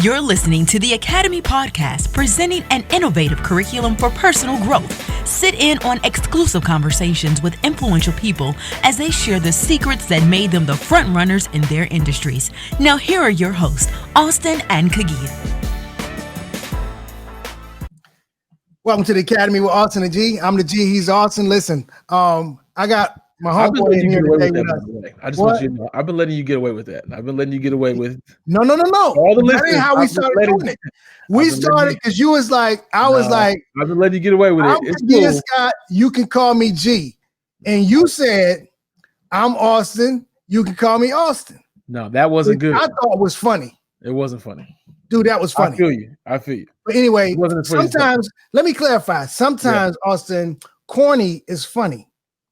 You're listening to the Academy Podcast, presenting an innovative curriculum for personal growth. Sit in on exclusive conversations with influential people as they share the secrets that made them the front runners in their industries. Now here are your hosts, Austin and Kagia. Welcome to the Academy with Austin and G. I'm the G. He's Austin. Listen, I got my homeboy in here today with us. I just want you to know, I've been letting you get away with that. I've been letting you get away with No. All the listeners. That ain't how we started doing it. We started because you was like, I've been letting you get away with it. It's cool. Scott, you can call me G. And you said, I'm Austin. You can call me Austin. No, that wasn't good. I thought it was funny. It wasn't funny. Dude, that was funny. I feel you. But anyway, sometimes, let me clarify. Sometimes, Austin, corny is funny.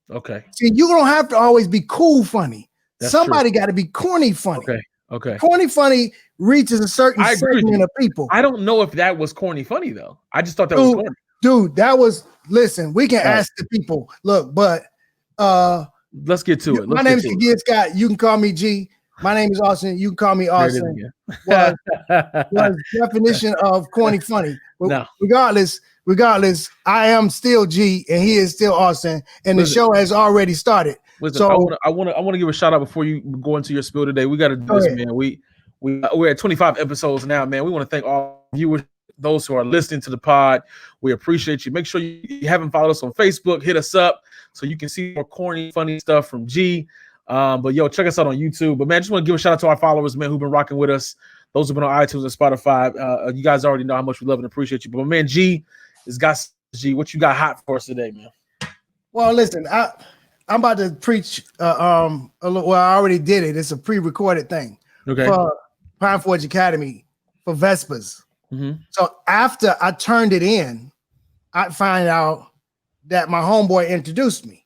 Okay. See, you don't have to always be cool funny. Somebody got to be corny funny. Okay. Corny funny reaches a certain segment of people. I don't know if that was corny funny, though. I just thought that was corny. Dude, that was, listen, we can ask the people. Look, but let's get to it. My name is Kagia Scott. You can call me G. My name is Austin. You can call me Austin. Was definition of corny funny. But no. Regardless, I am still G and he is still Austin, and the show has already started. Listen, so I want to give a shout out before you go into your spiel today. We got to do this, man. We're at 25 episodes now, man. We want to thank all viewers, those who are listening to the pod. We appreciate you. Make sure you haven't followed us on Facebook. Hit us up so you can see more corny, funny stuff from G. But yo, check us out on YouTube. But man, I just want to give a shout out to our followers, man, who've been rocking with us. Those who've been on iTunes and Spotify. You guys already know how much we love and appreciate you. But my man G has got G. What you got hot for us today, man? Well, listen, I'm about to preach. I already did it. It's a pre-recorded thing. Okay. For Pine Forge Academy for Vespers. Mm-hmm. So after I turned it in, I find out that my homeboy introduced me.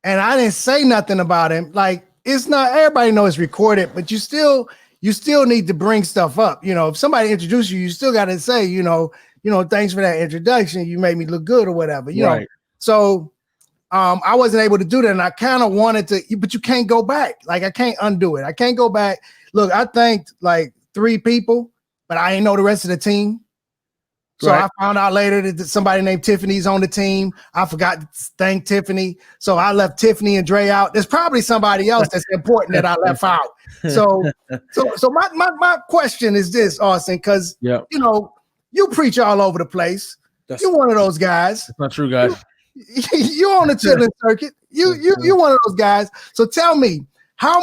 And I didn't say nothing about him. Like, it's not, everybody knows it's recorded, but you still need to bring stuff up. You know, if somebody introduced you, you still got to say, you know, thanks for that introduction. You made me look good or whatever, you know? So I wasn't able to do that. And I kind of wanted to, but you can't go back. Like, I can't undo it. I can't go back. Look, I thanked like 3 people, but I didn't know the rest of the team. So I found out later that somebody named Tiffany's on the team. I forgot to thank Tiffany. So I left Tiffany and Dre out. There's probably somebody else that's important that I left out. So my question is this, Austin, because you know, you preach all over the place. You're one of those guys. That's not true, guys. You're on the chilling circuit. You're one of those guys. So tell me how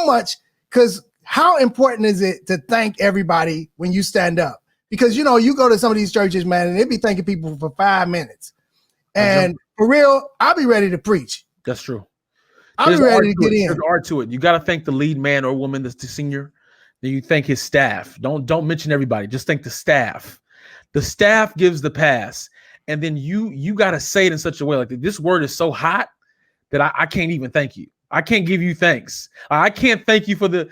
important is it to thank everybody when you stand up? Because, you know, you go to some of these churches, man, and they be thanking people for 5 minutes. And for real, I'll be ready to preach. That's true. I'll be ready to get in. There's art to it. You got to thank the lead man or woman that's the senior. Then you thank his staff. Don't mention everybody. Just thank the staff. The staff gives the pass. And then you got to say it in such a way like this word is so hot that I can't even thank you. I can't give you thanks. I can't thank you for the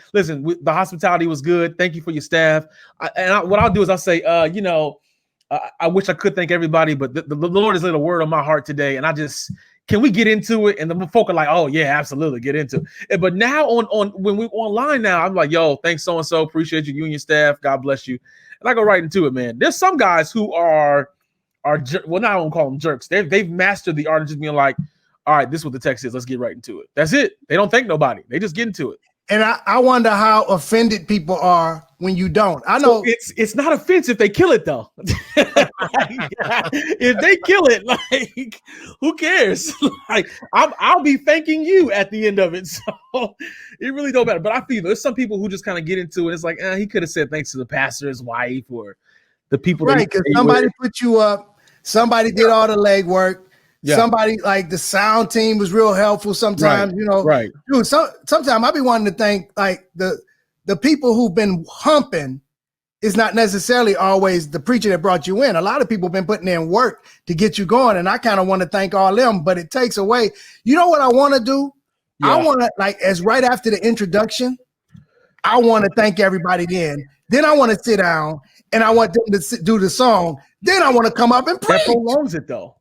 hospitality was good. Thank you for your staff. What I'll do is I'll say, I wish I could thank everybody, but the Lord has laid a word on my heart today. And can we get into it? And the folk are like, oh yeah, absolutely, get into it. But now when we're online now, I'm like, yo, thanks so-and-so. Appreciate you and your staff. God bless you. And I go right into it, man. There's some guys who are well, now I won't call them jerks. They've mastered the art of just being like, all right, this is what the text is. Let's get right into it. That's it. They don't thank nobody. They just get into it. And I wonder how offended people are when you don't. I know it's not offensive if they kill it though. If they kill it, like who cares? Like I'll be thanking you at the end of it. So it really don't matter. But I feel there's some people who just kind of get into it. It's like he could have said thanks to the pastor's wife or the people. Right, because somebody put you up. Somebody did all the legwork. Yeah. Somebody like the sound team was real helpful sometimes, you know. Right. Dude, sometimes I be wanting to thank like the people who've been humping is not necessarily always the preacher that brought you in. A lot of people have been putting in work to get you going, and I kind of want to thank all them, but it takes away. You know what I want to do? Yeah. I want to as right after the introduction, I want to thank everybody then I want to sit down and I want them to do the song. Then I want to come up and preach. That prolongs it though.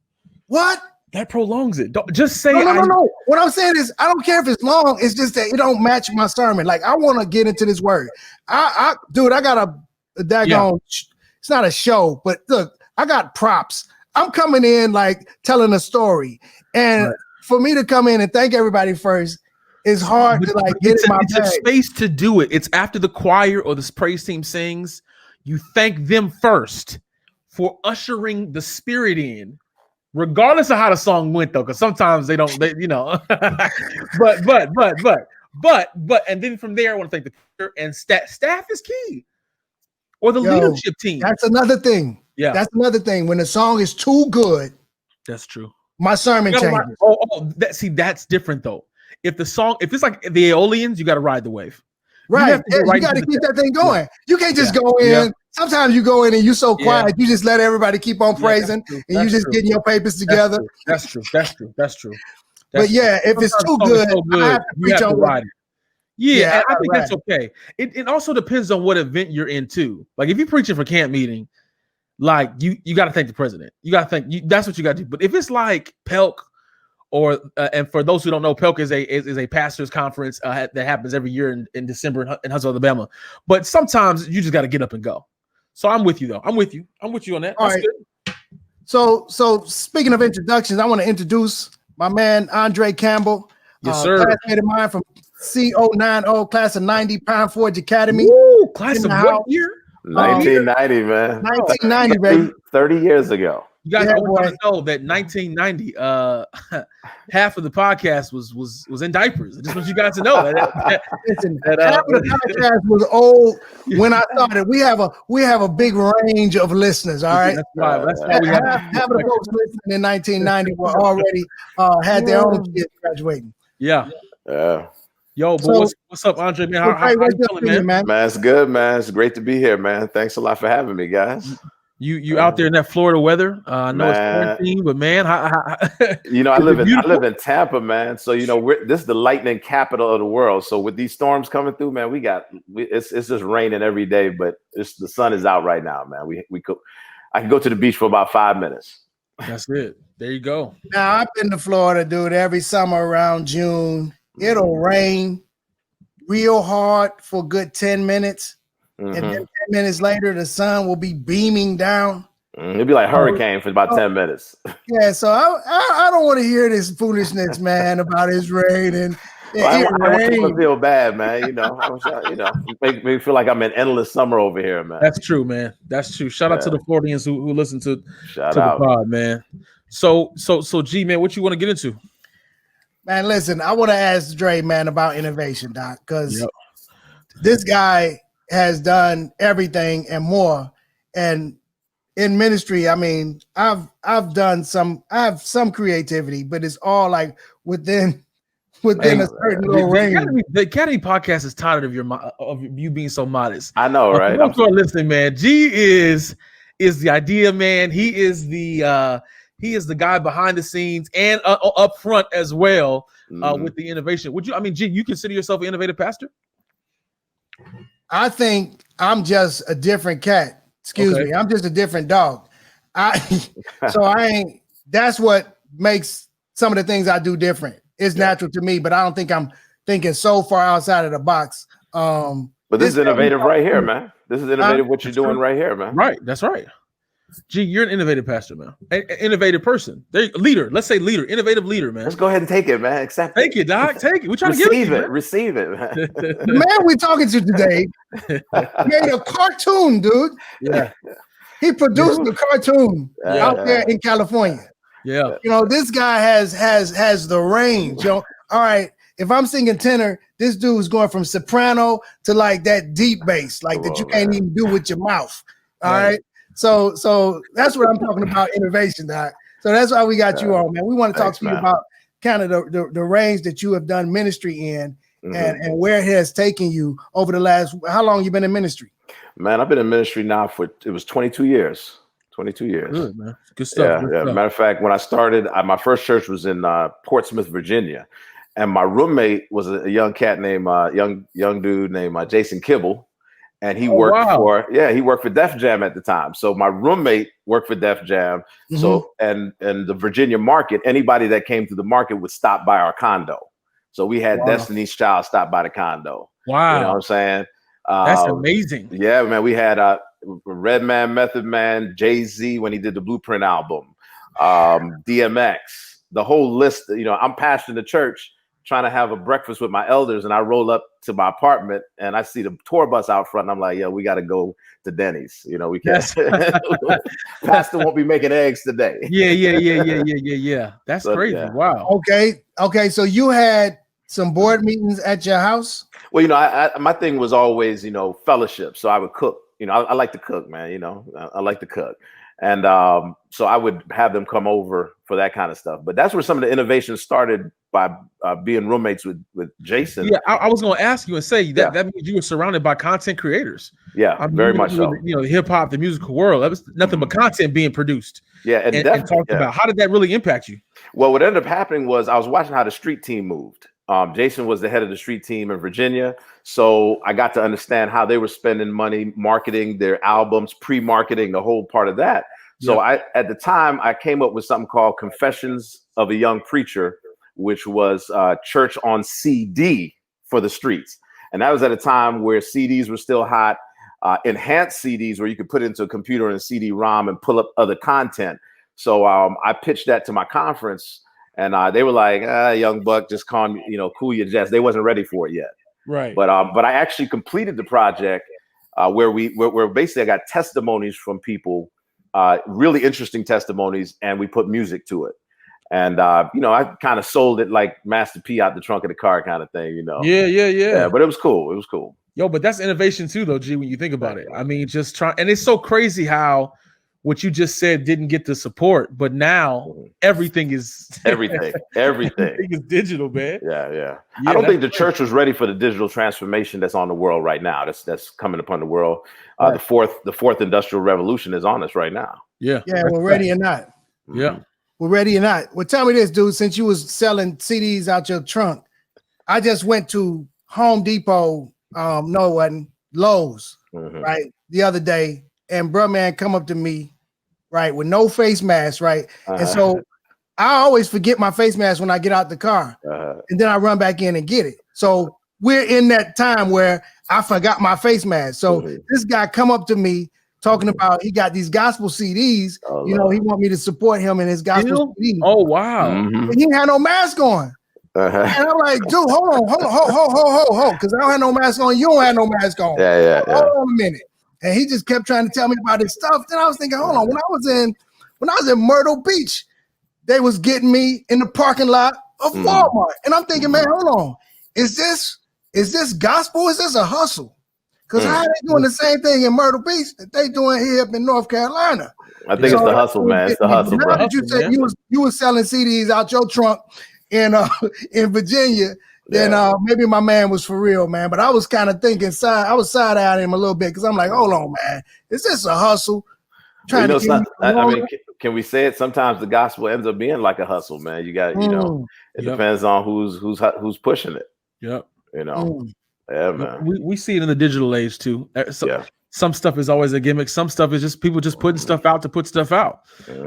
What? That prolongs it. Don't just say no. What I'm saying is I don't care if it's long. It's just that it don't match my sermon. Like I want to get into this word. I got daggone. It's not a show, but look, I got props. I'm coming in like telling a story, and for me to come in and thank everybody first is hard to like get in my bag. It's a space to do it. It's after the choir or the praise team sings. You thank them first for ushering the spirit in, regardless of how the song went, though, because sometimes they don't, but, and then from there, I want to thank the and staff is key, or the leadership team. That's another thing. Yeah, that's another thing. When the song is too good, that's true. My sermon changes. That's different though. If it's like the Aeolians, you got to ride the wave. Right. You got to keep that thing going. Yeah. You can't just go in. Yeah. Sometimes you go in and you're so quiet, you just let everybody keep on praising, and you just getting your papers together. That's true. But yeah, if it's too good, I have to preach on ride it. Yeah, I think that's okay. It also depends on what event you're into. Like if you're preaching for camp meeting, like you got to thank the president. You got to thank. That's what you got to do. But if it's like Pelk, or and for those who don't know, Pelk is a pastors conference that happens every year in December in Huntsville, Alabama. But sometimes you just got to get up and go. So I'm with you though. I'm with you on that. All right. Good. So speaking of introductions, I want to introduce my man Andre Campbell. Yes, sir. Classmate of mine from CO90, class of 90, Pine Forge Academy. Ooh, class of what year? 1990, man. 1990, baby. 30 years ago. You guys want to know that 1990, half of the podcast was in diapers. I just want you guys to know that. Half of the podcast was old when I started. We have a big range of listeners. All right, that's why we half of the folks listening in 1990 were already had their own kids graduating. Yeah. Yo, so, what's up, Andre? Man, how you feeling, man? Man, it's good, man. It's great to be here, man. Thanks a lot for having me, guys. You out there in that Florida weather? I know it's quarantine, but man, I live in Tampa, man. So this is the lightning capital of the world. So with these storms coming through, man, it's just raining every day, but the sun is out right now, man. I can go to the beach for about 5 minutes. That's it. There you go. Now I've been to Florida, dude. Every summer around June, it'll rain real hard for a good 10 minutes. Mm-hmm. And then 10 minutes later, the sun will be beaming down. It'll be like hurricane for about 10 minutes. Yeah, so I don't want to hear this foolishness, man, about it's raining. I want to feel bad, man. Make me feel like I'm in endless summer over here, man. That's true, man. That's true. Shout out to the Floridians who listen to the pod, man. So G, man, what you want to get into? Man, listen, I want to ask Dre, man, about innovation, Doc, because this guy has done everything and more. And in ministry, I mean, I have some creativity, but it's all like within a certain little range. The Academy podcast is tired of you being so modest. I know, right? I'm sorry, listening, man. G is the idea, man. He is the guy behind the scenes and up front as well with the innovation. G, you consider yourself an innovative pastor? I think I'm just a different cat. Excuse me. I'm just a different dog. That's what makes some of the things I do different. It's natural to me, but I don't think I'm thinking so far outside of the box. But this is innovative right here, man. This is innovative what you're doing right here, man. Right. That's right. Gee, you're an innovative pastor, man. An innovative person. Leader. Let's say leader. Innovative leader, man. Let's go ahead and take it, man. Accept it. Take it, Doc. Take it. We're trying to give it. Receive it, man. The man we're talking to today made a cartoon, dude. Yeah. He produced the cartoon out there in California. Yeah. This guy has the range. All right. If I'm singing tenor, this dude's going from soprano to like that deep bass, like that you can't even do with your mouth. All right. So that's what I'm talking about, innovation, Doc. So that's why we got you on, man. We want to talk to you about kind of the range that you have done ministry in and where it has taken you over the last, how long you been in ministry? Man, I've been in ministry now it was 22 years. 22 years. Good, man. Good stuff. Yeah. Matter of fact, when I started, my first church was in Portsmouth, Virginia. And my roommate was a young cat named, young dude named Jason Campbell. And he worked for Def Jam at the time. So my roommate worked for Def Jam. Mm-hmm. So and the Virginia market, anybody that came to the market would stop by our condo. So we had Destiny's Child stop by the condo. Wow. You know what I'm saying? That's amazing. Yeah, man. We had Redman, Method Man, Jay-Z when he did the Blueprint album, DMX, the whole list. You know, I'm pastoring the church, trying to have a breakfast with my elders, and I roll up to my apartment and I see the tour bus out front. And I'm like, yo, we got to go to Denny's. You know, we can't. Pastor won't be making eggs today. Yeah. That's crazy. Yeah. Wow. Okay. So you had some board meetings at your house? Well, you know, my thing was always, you know, fellowship. So I would cook. You know, I like to cook, man. You know, I like to cook. And so I would have them come over for that kind of stuff. But that's where some of the innovation started, by being roommates with Jason. Yeah, I was going to ask you and say that means you were surrounded by content creaters. Yeah, I mean, very much so. You know, hip hop, the musical world, that was nothing but content being produced. Yeah, and talked about. How did that really impact you? Well, what ended up happening was I was watching how the street team moved. Jason was the head of the street team in Virginia. So I got to understand how they were spending money, marketing their albums, pre-marketing, the whole part of that. So at the time, I came up with something called Confessions of a Young Preacher, which was church on CD for the streets. And that was at a time where CDs were still hot, enhanced CDs where you could put it into a computer and a CD-ROM and pull up other content. So I pitched that to my conference. And they were like, young buck, just calm, you know, cool your jets. They wasn't ready for it yet. Right. But I actually completed the project where basically I got testimonies from people, really interesting testimonies, and we put music to it. And you know, I kind of sold it like Master P out the trunk of the car kind of thing, you know. Yeah. But it was cool. It was cool. Yo, but that's innovation too, though, G, when you think about it. I mean, just trying, and it's so crazy how what you just said didn't get the support, but now everything is everything is digital, man. Yeah. I don't think the church was ready for the digital transformation that's on the world right now. That's coming upon the world. Right. The fourth industrial revolution is on us right now. Yeah, we're ready or not. Yeah, we're ready or not. Well, tell me this, dude. Since you was selling CDs out your trunk, I just went to Home Depot. No, it wasn't Lowe's, right, the other day, and bro, man, come up to me. Right, with no face mask, right? And so I always forget my face mask when I get out the car, and then I run back in and get it. So we're in that time where I forgot my face mask. So this guy come up to me talking about he got these gospel CDs. You know, he want me to support him in his gospel CDs. Oh wow! And he had no mask on. And I'm like, dude, hold on, because I don't have no mask on. You don't have no mask on. Hold on a minute. And he just kept trying to tell me about his stuff. Then I was thinking, hold on, when I was in Myrtle Beach, they was getting me in the parking lot of Walmart. And I'm thinking, man, hold on. Is this gospel? Is this a hustle? Because how are they doing the same thing in Myrtle Beach that they doing here up in North Carolina? I think it's the hustle, man. It's the hustle, bro. Now that you said you was selling CDs out your trunk in Virginia, then maybe my man was for real, man. But I was kind of thinking I was side-eyeing him a little bit because I'm like, hold on, man. Is this a hustle? I mean, can we say it? Sometimes the gospel ends up being like a hustle, man. You got, you know, it depends on who's pushing it. Yep. You know. Yeah, man. We see it in the digital age too. Some stuff is always a gimmick. Some stuff is just people just putting stuff out to put stuff out.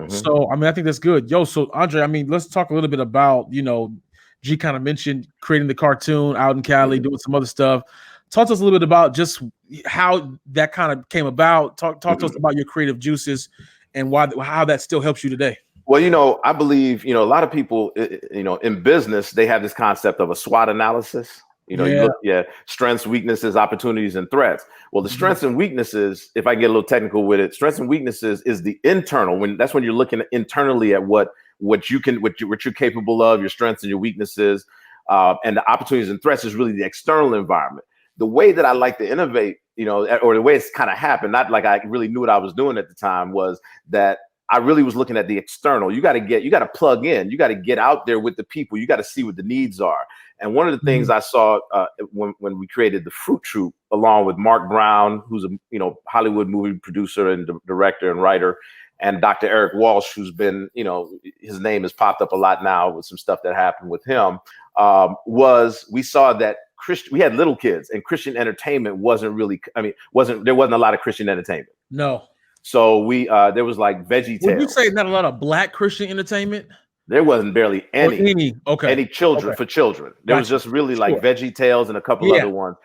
So I mean, I think that's good. Yo, so Andre, I mean, let's talk a little bit about, you know, G kind of mentioned creating the cartoon out in Cali, doing some other stuff. Talk to us a little bit about just how that kind of came about. Talk to us about your creative juices and how that still helps you today. Well, you know, I believe, you know, a lot of people, you know, in business, they have this concept of a SWOT analysis. You know, you look, strengths, weaknesses, opportunities, and threats. Well, the strengths and weaknesses, if I get a little technical with it, strengths and weaknesses is the internal. That's when you're looking internally at what you're capable of, your strengths and your weaknesses, and the opportunities and threats is really the external environment. The way that I like to innovate, you know, or the way it's kind of happened, not like I really knew what I was doing at the time, was that I really was looking at the external. You got to plug in, you got to get out there with the people, you got to see what the needs are. And one of the things I saw when we created the Fruit Troop, along with Mark Brown, who's a Hollywood movie producer and director and writer, and Dr. Eric Walsh, who's been, his name has popped up a lot now with some stuff that happened with him, was we saw that we had little kids and Christian entertainment there wasn't a lot of Christian entertainment. No. So there was like Veggie Tales. Would you say not a lot of Black Christian entertainment? There wasn't barely any children for children. There was just really like Veggie Tales and a couple other ones.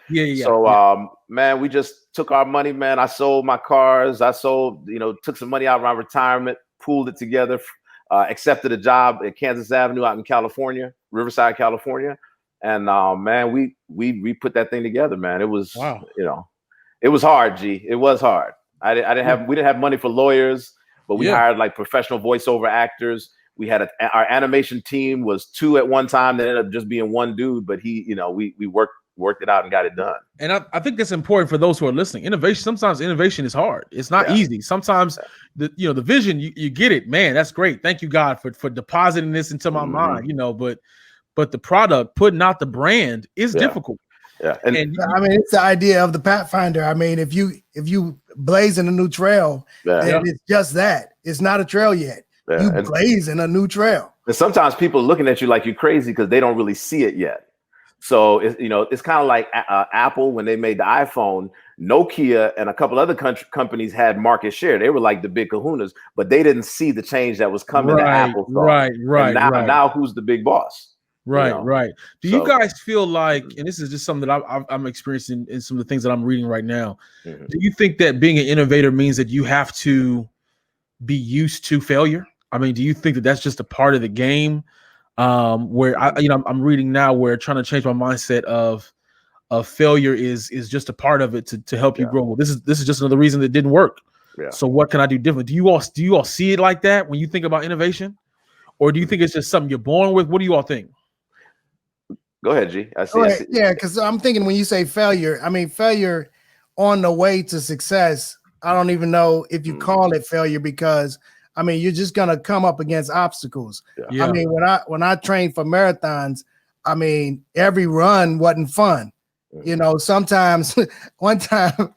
So man, we just took our money, man. I sold my cars. I sold, took some money out of my retirement, pooled it together, accepted a job at Kansas Avenue out in California, Riverside, California. And man, we put that thing together, man. It was, it was hard, G. It was hard. We didn't have money for lawyers, but we hired like professional voiceover actors. We had our animation team was 2 at one time. That ended up just being one dude, but we worked it out and got it done. And I think that's important for those who are listening. Sometimes innovation is hard. It's not easy. Sometimes the vision, you get it, man. That's great. Thank you, God, for depositing this into my mind. But the product, putting out the brand is difficult. Yeah, and I mean, it's the idea of the Pathfinder. I mean, if you blazing a new trail, then it's just that. It's not a trail yet. You blazing a new trail. And sometimes people are looking at you like you're crazy because they don't really see it yet. So it's kind of like Apple when they made the iPhone. Nokia and a couple other companies had market share. They were like the big kahunas, but they didn't see the change that was coming to Apple. Right. Now who's the big boss? Right. Do you guys feel like, and this is just something that I'm experiencing in some of the things that I'm reading right now. Mm-hmm. Do you think that being an innovator means that you have to be used to failure? I mean, do you think that that's just a part of the game? Where I'm reading now where trying to change my mindset of failure is just a part of it to help you grow. Well, this is just another reason that didn't work. Yeah. So what can I do different? Do you all see it like that when you think about innovation, or do you think it's just something you're born with? What do you all think? Go ahead, G. I see. Yeah, because I'm thinking when you say failure, I mean failure on the way to success. I don't even know if you call it failure because I mean you're just gonna come up against obstacles. Yeah. I mean when I trained for marathons, I mean every run wasn't fun. Sometimes one time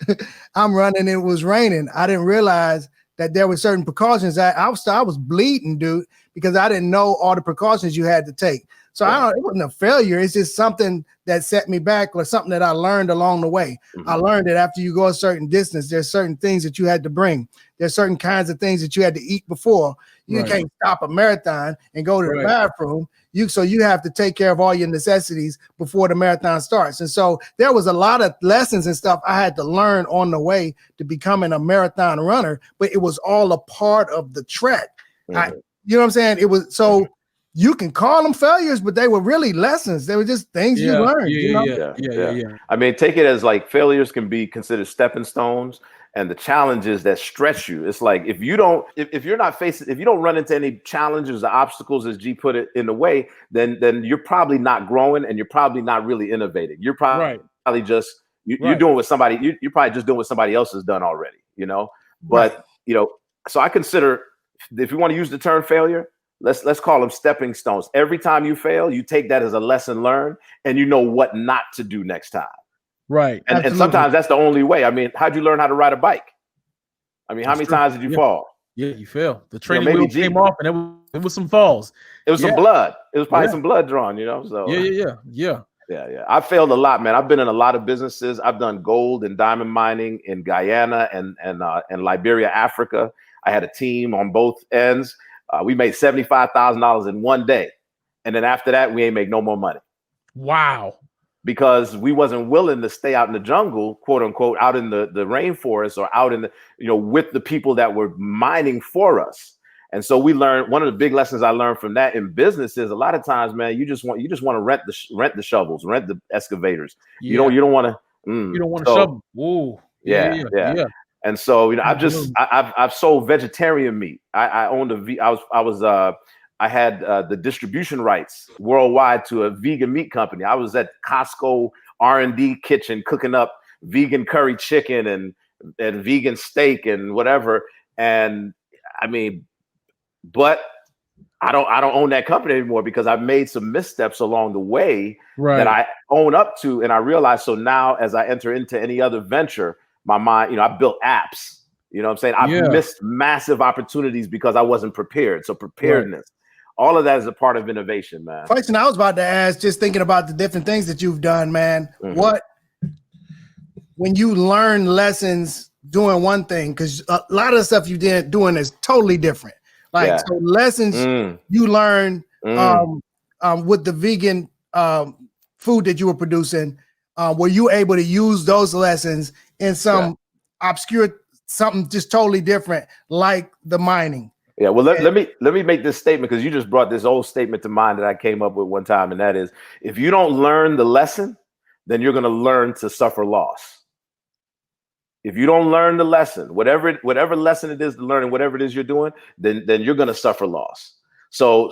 I'm running, it was raining. I didn't realize that there were certain precautions that I was bleeding, dude, because I didn't know all the precautions you had to take. So it wasn't a failure. It's just something that set me back or something that I learned along the way. Mm-hmm. I learned that after you go a certain distance, there's certain things that you had to bring. There's certain kinds of things that you had to eat before. You can't stop a marathon and go to the bathroom. So you have to take care of all your necessities before the marathon starts. And so there was a lot of lessons and stuff I had to learn on the way to becoming a marathon runner, but it was all a part of the trek. Mm-hmm. You know what I'm saying? It was so you can call them failures, but they were really lessons. They were just things you learned. Yeah. I mean, take it as like failures can be considered stepping stones, and the challenges that stretch you. It's like if you don't run into any challenges or obstacles, as G put it, in the way, then you're probably not growing, and you're probably not really innovating. You're probably just you're doing what somebody you're probably just doing what somebody else has done already. But so I consider, if you want to use the term failure, let's call them stepping stones. Every time you fail, you take that as a lesson learned, and you know what not to do next time. Right. And sometimes that's the only way. I mean, how'd you learn how to ride a bike? I mean, how many times did you fall? Yeah, you fell. The training wheel came off, and it was some falls. It was some blood. It was probably some blood drawn, So Yeah. I failed a lot, man. I've been in a lot of businesses. I've done gold and diamond mining in Guyana and Liberia, Africa. I had a team on both ends. We made $75,000 in one day, and then after that, we ain't make no more money. Wow. Because we wasn't willing to stay out in the jungle, quote unquote, out in the rainforest or out in the, with the people that were mining for us. And so we learned, one of the big lessons I learned from that in business is a lot of times, man, you just want to rent the shovels, rent the excavators. Yeah. You don't want to. You don't want to shovel. Whoa. Yeah. And so I've sold vegetarian meat. I owned I had the distribution rights worldwide to a vegan meat company. I was at Costco R&D kitchen cooking up vegan curry chicken and vegan steak and whatever. And I mean, but I don't own that company anymore because I've made some missteps along the way that I own up to. And I realized, so now as I enter into any other venture, my mind, I built apps, what I'm saying? I've missed massive opportunities because I wasn't prepared. So preparedness. All of that is a part of innovation, man. Question I was about to ask, just thinking about the different things that you've done, man. Mm-hmm. When you learn lessons doing one thing, because a lot of the stuff you did doing is totally different. Like so lessons you learn with the vegan food that you were producing, were you able to use those lessons in some obscure something just totally different, like the mining? Yeah, well, let me make this statement, because you just brought this old statement to mind that I came up with one time, and that is, if you don't learn the lesson, then you're going to learn to suffer loss. If you don't learn the lesson, whatever lesson it is to learn, and whatever it is you're doing, then you're going to suffer loss. So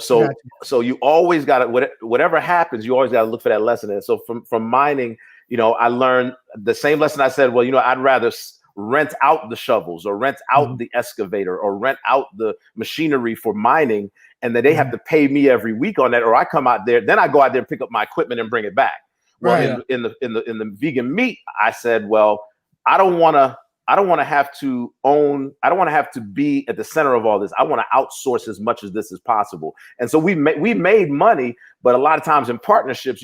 you always got to, whatever happens, you always got to look for that lesson. And so from mining, I learned the same lesson. I said, well, I'd rather rent out the shovels, or rent out the excavator, or rent out the machinery for mining, and then they have to pay me every week on that, or I come out there, then I go out there and pick up my equipment and bring it back. Well, in the vegan meat, I said, well, I don't want to have to be at the center of all this. I want to outsource as much of this as possible. And so we made money, but a lot of times in partnerships,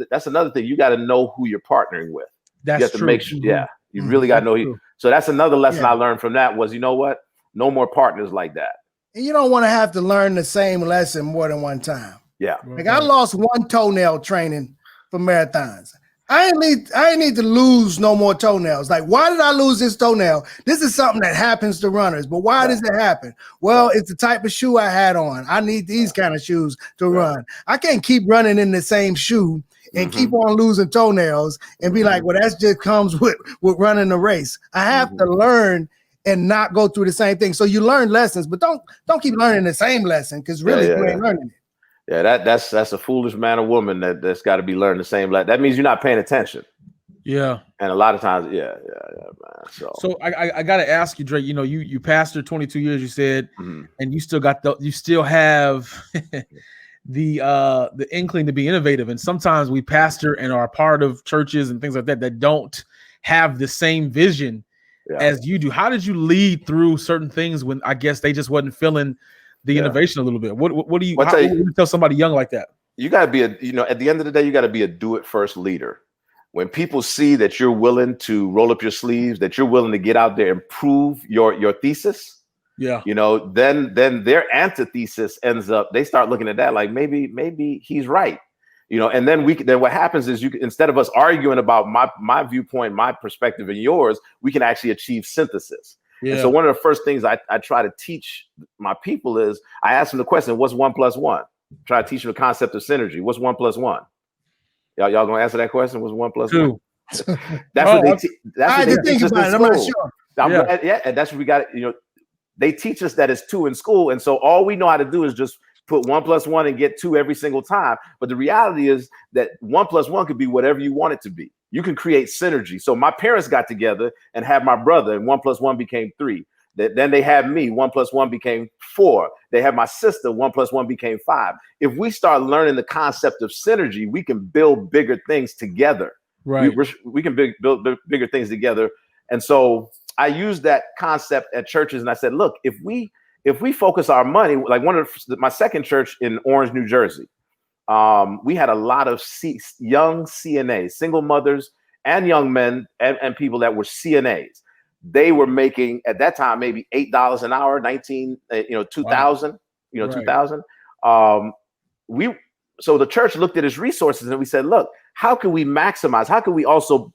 that's another thing. You got to know who you're partnering with. That's you have to make sure. Yeah. You really got to know. So that's another lesson I learned from that was, you know what? No more partners like that. And you don't want to have to learn the same lesson more than one time. Yeah. Like I lost one toenail training for marathons. I ain't need to lose no more toenails. Like, why did I lose this toenail? This is something that happens to runners, but why does it happen? Well, it's the type of shoe I had on. I need these kind of shoes to run. I can't keep running in the same shoe and keep on losing toenails and be like, well, that just comes with running the race. I have to learn and not go through the same thing. So you learn lessons, but don't keep learning the same lesson, because really you ain't learning it. Yeah, that's a foolish man or woman that's got to be learning the same. That means you're not paying attention. Yeah, and a lot of times, man. So I got to ask you, Drake. You pastored 22 years, you said, and you still have the inkling to be innovative. And sometimes we pastor and are a part of churches and things like that don't have the same vision as you do. How did you lead through certain things when I guess they just wasn't feeling the innovation a little bit? What do you tell somebody young like that? You got to be at the end of the day, you got to be a do-it-first leader. When people see that you're willing to roll up your sleeves, that you're willing to get out there and prove your thesis, then their antithesis ends up, they start looking at that like maybe he's right. And then what happens is instead of us arguing about my viewpoint, my perspective, and yours, we can actually achieve synthesis. Yeah. And so one of the first things I try to teach my people is I ask them the question, what's 1 + 1? Try to teach them the concept of synergy. What's 1 + 1? Y'all gonna answer that question? What's 1 + 1? That's what they teach us in school. I'm not sure. And that's what we got. They teach us that it's 2 in school, and so all we know how to do is just put 1 + 1 and get 2 every single time. But the reality is that 1 + 1 could be whatever you want it to be. You can create synergy. So my parents got together and had my brother, and 1 + 1 became 3. Then they had me, 1 + 1 became 4. They had my sister, 1 + 1 became 5. If we start learning the concept of synergy, we can build bigger things together. Right. We can build bigger things together. And so I used that concept at churches, and I said, look, if we focus our money, like my second church in Orange, New Jersey, we had a lot of young CNAs, single mothers and young men and people that were CNAs. They were making at that time maybe $8 an hour, 2000, wow. 2000. So the church looked at its resources and we said, look, how can we maximize? How can we also,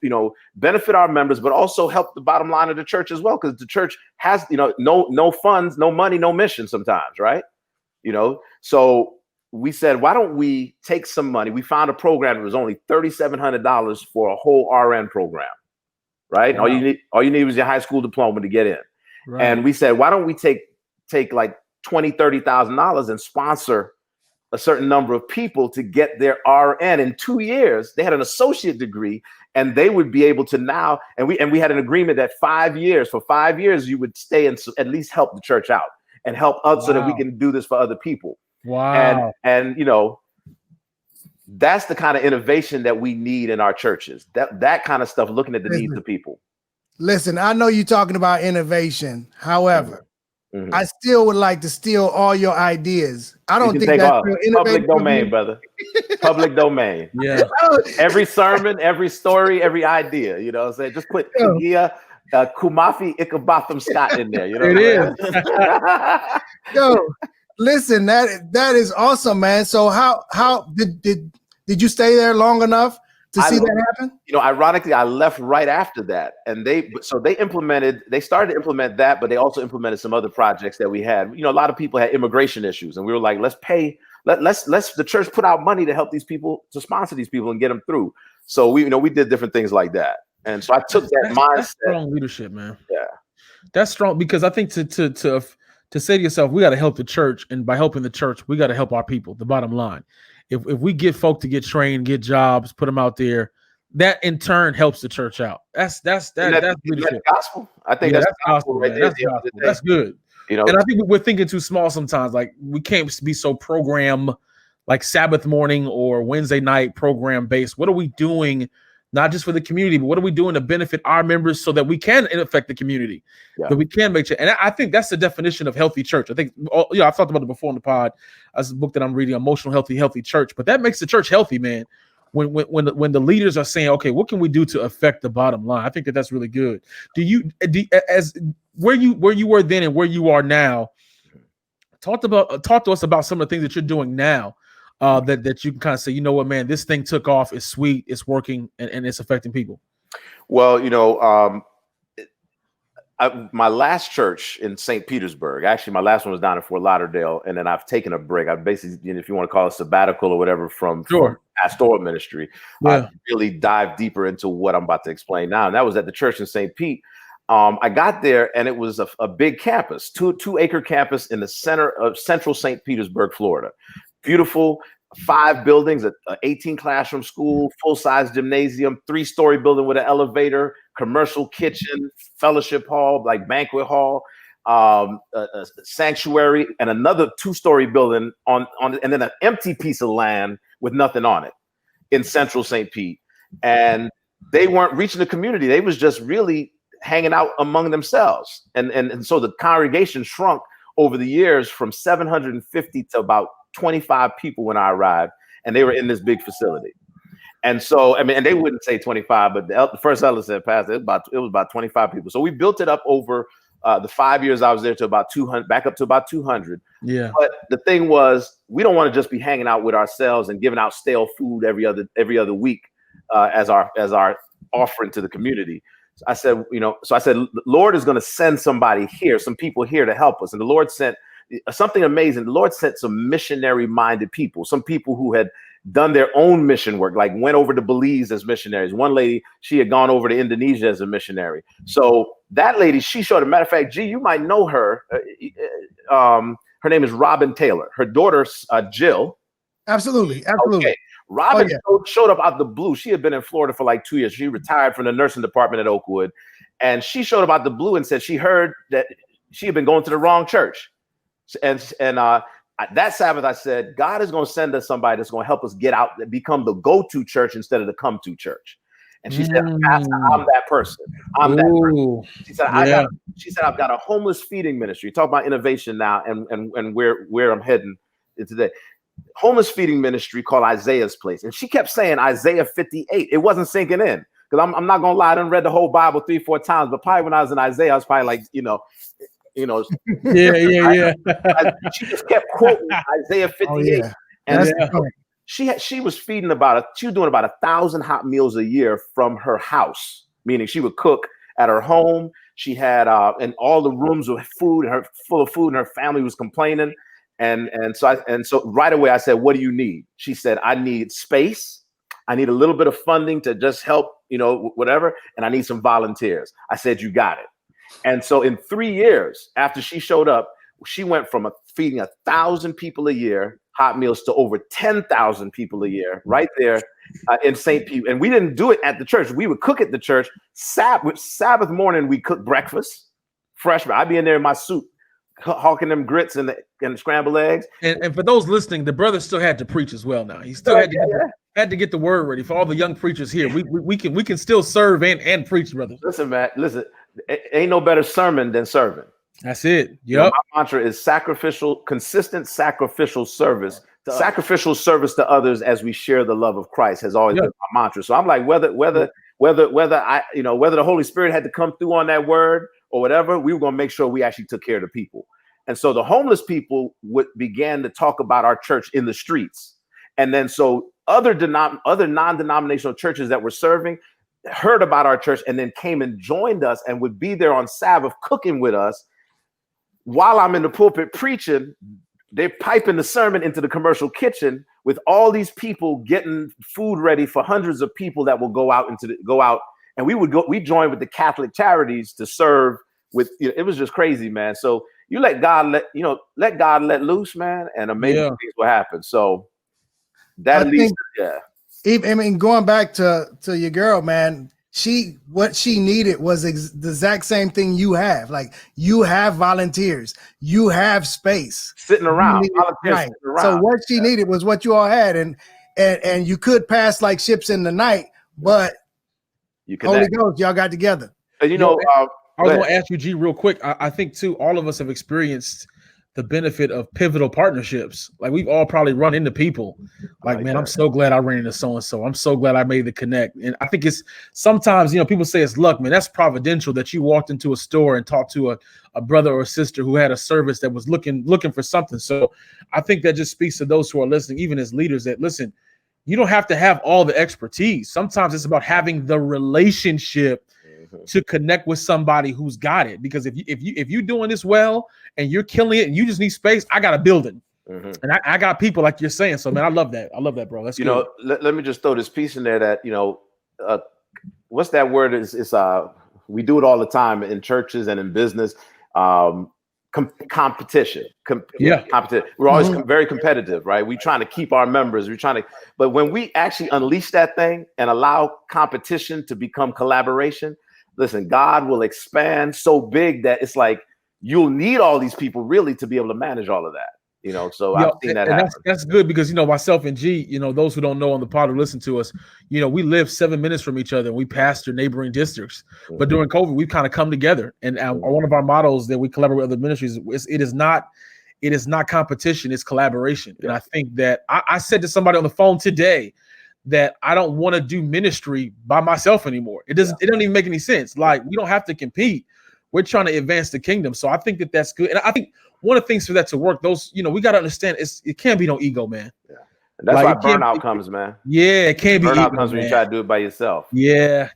benefit our members, but also help the bottom line of the church as well? Because the church has, no funds, no money, no mission sometimes, right? So we said, why don't we take some money? We found a program that was only $3,700 for a whole RN program, right? Wow. All you need was your high school diploma to get in. Right. And we said, why don't we take like $20,000, $30,000 and sponsor a certain number of people to get their RN in 2 years? They had an associate degree, and they would be able to now. And we had an agreement that for 5 years, you would stay and at least help the church out and help us so that we can do this for other people. Wow. And that's the kind of innovation that we need in our churches. That kind of stuff, looking at the needs of people. Listen, I know you're talking about innovation. However, I still would like to steal all your ideas. I don't think that's public domain, brother. Public domain. Yeah. Every sermon, every story, every idea. Just put Tagia Kumafi Ikabotham Scott in there. You know, it is. Yo, listen, that is awesome, man. So how did you stay there long enough to see that happen? You know, ironically, I left right after that, and they started to implement that, but they also implemented some other projects that we had. You know, a lot of people had immigration issues, and we were like, let's the church put out money to help these people, to sponsor these people and get them through. So we did different things like that, and so I took that mindset. That's strong leadership, man. Yeah, that's strong, because I think to say to yourself, we got to help the church, and by helping the church, we got to help our people. The bottom line. If we get folk to get trained, get jobs, put them out there, that in turn helps the church out. That's leadership. Gospel. I think that's gospel right there. That's good. You know, and I think we're thinking too small sometimes. Like, we can't be so program, like Sabbath morning or Wednesday night program based. What are we doing, not just for the community, but what are we doing to benefit our members so that we can affect the community, that we can make change? And I think that's the definition of healthy church. I think, I've talked about it before in the pod. That's a book that I'm reading, Emotional Healthy Church. But that makes the church healthy, man. When the leaders are saying, okay, what can we do to affect the bottom line? I think that's really good. As where you were then and where you are now, talk to us about some of the things that you're doing now. That you can kind of say, you know what, man, this thing took off. It's sweet. It's working, and it's affecting people. Well, you know, my last church in St. Petersburg, actually, my last one was down in Fort Lauderdale, and then I've taken a break. I basically, if you want to call it sabbatical or whatever, from pastoral ministry. I really dived deeper into what I'm about to explain now, and that was at the church in St. Pete. I got there, and it was a big campus, two-acre campus in the center of central St. Petersburg, Florida. Beautiful, 5 buildings, a 18 classroom school, full-size gymnasium, 3-story building with an elevator, commercial kitchen, fellowship hall, like banquet hall, a sanctuary, and another 2-story building on, and then an empty piece of land with nothing on it in central St. Pete. And they weren't reaching the community. They was just really hanging out among themselves. And so the congregation shrunk over the years from 750 to about 25 people when I arrived, and they were in this big facility. And so, I mean, and they wouldn't say 25, but the first elder said, Pastor, it was about 25 people. So we built it up over the 5 years I was there to about 200, back up to about 200. Yeah. But the thing was, we don't want to just be hanging out with ourselves and giving out stale food every other week as our offering to the community. I said, the Lord is going to send somebody here, some people here to help us. And the Lord sent something amazing. The Lord sent some missionary-minded people, some people who had done their own mission work, like went over to Belize as missionaries. One lady, she had gone over to Indonesia as a missionary. So that lady, she showed, a matter of fact, G, you might know her. Her name is Robin Taylor. Her daughter, Jill. Absolutely. Okay. Robin showed up out the blue. She had been in Florida for like 2 years. She retired from the nursing department at Oakwood. And she showed up out the blue and said she heard that she had been going to the wrong church. And that Sabbath, I said, God is going to send us somebody that's going to help us get out and become the go-to church instead of the come-to church. And she said, Pastor, I'm that person. I'm that person. She said, I've got a homeless feeding ministry. Talk about innovation now and where I'm heading today. Homeless feeding ministry called Isaiah's Place. And she kept saying Isaiah 58. It wasn't sinking in. Because I'm not going to lie, I done read the whole Bible 3-4 times. But probably when I was in Isaiah, I was probably like, she just kept quoting Isaiah 58. And she was feeding she was doing about 1,000 hot meals a year from her house, meaning she would cook at her home. She had and all the rooms with food, full of food, and her family was complaining. And so right away I said, what do you need? She said, I need space. I need a little bit of funding to just help, whatever. And I need some volunteers. I said, you got it. And so in 3 years after she showed up, she went from feeding 1,000 people a year, hot meals, to over 10,000 people a year right there in St. Pete. And we didn't do it at the church. We would cook at the church. Sabbath morning, we cooked breakfast, fresh. I'd be in there in my suit, hawking them grits and scrambled eggs. And for those listening, the brother still had to preach as well now. He still had to get the word ready for all the young preachers here. We can still serve and preach, brother. Listen, man, ain't no better sermon than serving. That's it. Yep. My mantra is consistent sacrificial service. Sacrificial service to others as we share the love of Christ has always been my mantra. So I'm like, whether whether the Holy Spirit had to come through on that word or whatever, we were going to make sure we actually took care of the people. And so the homeless people began to talk about our church in the streets. And then so other non-denominational churches that were serving heard about our church and then came and joined us and would be there on Sabbath cooking with us. While I'm in the pulpit preaching, they're piping the sermon into the commercial kitchen with all these people getting food ready for hundreds of people that will go out. And we joined with the Catholic charities to serve with, it was just crazy, man. So you let God let loose, man, and amazing things will happen. So that leads, even going back to your girl, man, what she needed was the exact same thing you have. Like, you have volunteers, you have space sitting around. Right. So what she needed was what you all had, and you could pass like ships in the night, but Holy Ghost, y'all got together. And I was going to ask you, G, real quick. I think too, all of us have experienced the benefit of pivotal partnerships. Like, we've all probably run into people like man, I'm so glad I ran into so-and-so. I'm so glad I made the connect. And I think it's sometimes, people say it's luck, man. That's providential that you walked into a store and talked to a brother or a sister who had a service that was looking for something. So I think that just speaks to those who are listening, even as leaders, that listen, you don't have to have all the expertise. Sometimes it's about having the relationship to connect with somebody who's got it. Because if you're doing this well and you're killing it and you just need space, I got a building. And I got people like you're saying. So man, I love that. I love that, bro. That's good. Let me just throw this piece in there that, what's that word? It's we do it all the time in churches and in business. Competition. Competition. We're always very competitive, right? We're trying to keep our members. But when we actually unleash that thing and allow competition to become collaboration, listen, God will expand so big that it's like you'll need all these people really to be able to manage all of that. So I've seen that happen. That's good because, myself and G, those who don't know on the pod who listen to us, we live 7 minutes from each other and we pastor neighboring districts. But during COVID, we've kind of come together. And one of our mottos that we collaborate with other ministries is it is not competition, it's collaboration. And I think that I said to somebody on the phone today that I don't want to do ministry by myself anymore. It doesn't even make any sense. Like, we don't have to compete. We're trying to advance the kingdom. So I think that that's good. And I think one of the things for that to work, we got to understand it can't be no ego, man. Yeah. And that's why burnout comes, man. Yeah, it can't be burnout ego, comes when you try to do it by yourself. Yeah.